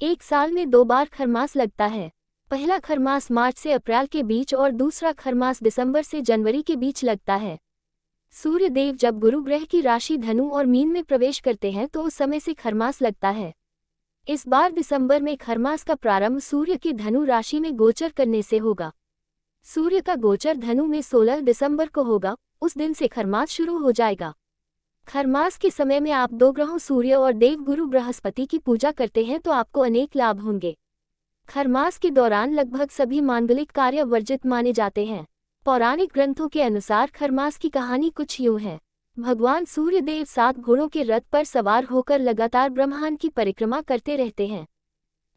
एक साल में 2 बार खरमास लगता है। पहला खरमास मार्च से अप्रैल के बीच और दूसरा खरमास दिसंबर से जनवरी के बीच लगता है। सूर्य देव जब गुरु ग्रह की राशि धनु और मीन में प्रवेश करते हैं तो उस समय से खरमास लगता है। इस बार दिसंबर में खरमास का प्रारंभ सूर्य की धनु राशि में गोचर करने से होगा। सूर्य का गोचर धनु में 16 दिसंबर को होगा, उस दिन से खरमास शुरू हो जाएगा। खरमास के समय में आप 2 ग्रहों सूर्य और देवगुरु बृहस्पति की पूजा करते हैं तो आपको अनेक लाभ होंगे। खरमास के दौरान लगभग सभी मांगलिक कार्य वर्जित माने जाते हैं। पौराणिक ग्रंथों के अनुसार खरमास की कहानी कुछ यूं है। भगवान सूर्य देव 7 घोड़ों के रथ पर सवार होकर लगातार ब्रह्मांड की परिक्रमा करते रहते हैं।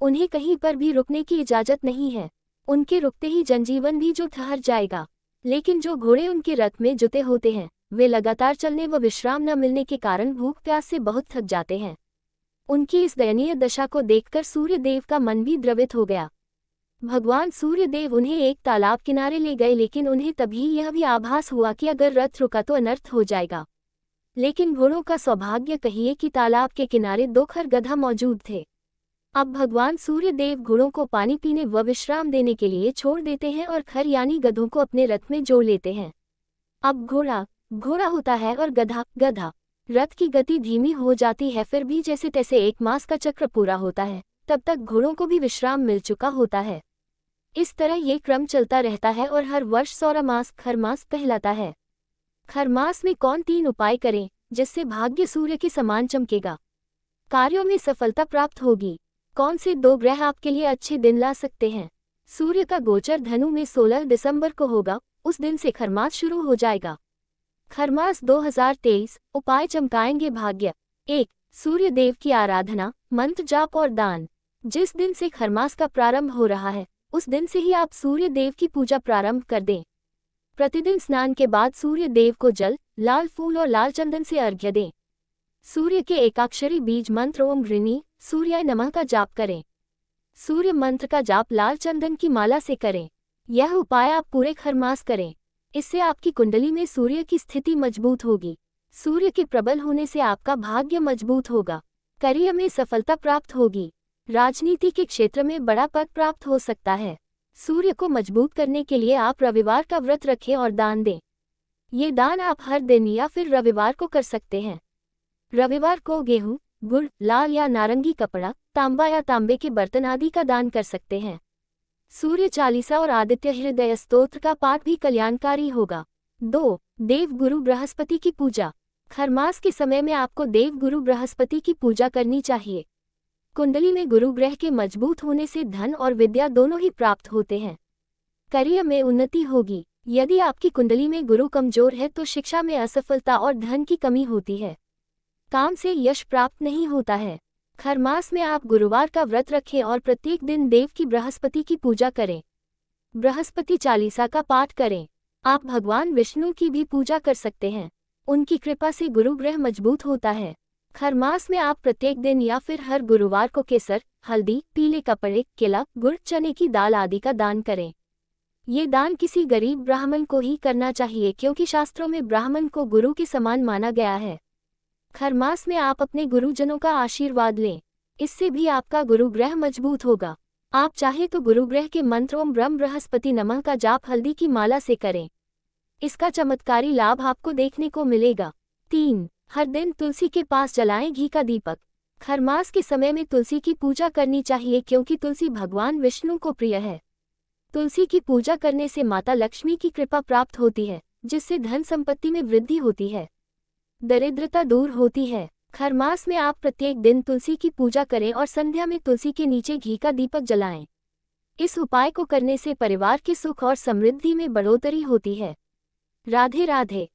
उन्हें कहीं पर भी रुकने की इजाजत नहीं है। उनके रुकते ही जनजीवन भी जो ठहर जाएगा। लेकिन जो घोड़े उनके रथ में जुते होते हैं वे लगातार चलने व विश्राम न मिलने के कारण भूख प्यास से बहुत थक जाते हैं। उनकी इस दयनीय दशा को देखकर सूर्य देव का मन भी द्रवित हो गया। भगवान सूर्य देव उन्हें एक तालाब किनारे ले गए, लेकिन उन्हें तभी यह भी आभास हुआ कि अगर रथ रुका तो अनर्थ हो जाएगा। लेकिन घोड़ों का सौभाग्य कहिए कि तालाब के किनारे 2 खर गधा मौजूद थे। अब भगवान सूर्य देव घोड़ों को पानी पीने व विश्राम देने के लिए छोड़ देते हैं और खर यानी गधों को अपने रथ में जोड़ लेते हैं। अब घोड़ा घोड़ा होता है और गधा गधा। रथ की गति धीमी हो जाती है, फिर भी जैसे तैसे 1 मास का चक्र पूरा होता है तब तक घोड़ों को भी विश्राम मिल चुका होता है। इस तरह ये क्रम चलता रहता है और हर वर्ष सौर मास खरमास कहलाता है। खरमास में कौन 3 उपाय करें जिससे भाग्य सूर्य के समान चमकेगा, कार्यों में सफलता प्राप्त होगी? कौन से 2 ग्रह आपके लिए अच्छे दिन ला सकते हैं? सूर्य का गोचर धनु में 16 दिसंबर को होगा, उस दिन से खरमास शुरू हो जाएगा। खरमास 2023 उपाय चमकाएंगे भाग्य। 1. सूर्य देव की आराधना, मंत्र जाप और दान। जिस दिन से खरमास का प्रारंभ हो रहा है उस दिन से ही आप सूर्य देव की पूजा प्रारंभ कर दें। प्रतिदिन स्नान के बाद सूर्य देव को जल, लाल फूल और लाल चंदन से अर्घ्य दें। सूर्य के एकाक्षरी बीज मंत्र ओम ह्रीनी सूर्याय नमः का जाप करें। सूर्य मंत्र का जाप लाल चंदन की माला से करें। यह उपाय आप पूरे खरमास करें। इससे आपकी कुंडली में सूर्य की स्थिति मजबूत होगी। सूर्य के प्रबल होने से आपका भाग्य मजबूत होगा। करियर में सफलता प्राप्त होगी। राजनीति के क्षेत्र में बड़ा पद प्राप्त हो सकता है। सूर्य को मजबूत करने के लिए आप रविवार का व्रत रखें और दान दें। ये दान आप हर दिन या फिर रविवार को कर सकते हैं। रविवार को गेहूं, गुड़, लाल या नारंगी कपड़ा, तांबा या तांबे के बर्तन आदि का दान कर सकते हैं। सूर्य चालीसा और आदित्य हृदय स्तोत्र का पाठ भी कल्याणकारी होगा। 2. देव गुरु बृहस्पति की पूजा। खरमास के समय में आपको देव गुरु बृहस्पति की पूजा करनी चाहिए। कुंडली में गुरु ग्रह के मजबूत होने से धन और विद्या दोनों ही प्राप्त होते हैं। करियर में उन्नति होगी। यदि आपकी कुंडली में गुरु कमजोर है तो शिक्षा में असफलता और धन की कमी होती है। काम से यश प्राप्त नहीं होता है। खरमास में आप गुरुवार का व्रत रखें और प्रत्येक दिन देव की बृहस्पति की पूजा करें। बृहस्पति चालीसा का पाठ करें। आप भगवान विष्णु की भी पूजा कर सकते हैं। उनकी कृपा से गुरु ग्रह मजबूत होता है। खरमास में आप प्रत्येक दिन या फिर हर गुरुवार को केसर, हल्दी, पीले कपड़े, केला, गुड़, चने की दाल आदि का दान करें। ये दान किसी गरीब ब्राह्मण को ही करना चाहिए क्योंकि शास्त्रों में ब्राह्मण को गुरु के समान माना गया है। खरमास में आप अपने गुरुजनों का आशीर्वाद लें। इससे भी आपका गुरु ग्रह मजबूत होगा। आप चाहे तो गुरु ग्रह के मंत्र ओम ब्रह्म बृहस्पति नमः का जाप हल्दी की माला से करें। इसका चमत्कारी लाभ आपको देखने को मिलेगा। 3. हर दिन तुलसी के पास जलाएं घी का दीपक। खरमास के समय में तुलसी की पूजा करनी चाहिए क्योंकि तुलसी भगवान विष्णु को प्रिय है। तुलसी की पूजा करने से माता लक्ष्मी की कृपा प्राप्त होती है, जिससे धन संपत्ति में वृद्धि होती है, दरिद्रता दूर होती है। खरमास में आप प्रत्येक दिन तुलसी की पूजा करें और संध्या में तुलसी के नीचे घी का दीपक जलाएं। इस उपाय को करने से परिवार के सुख और समृद्धि में बढ़ोतरी होती है। राधे राधे।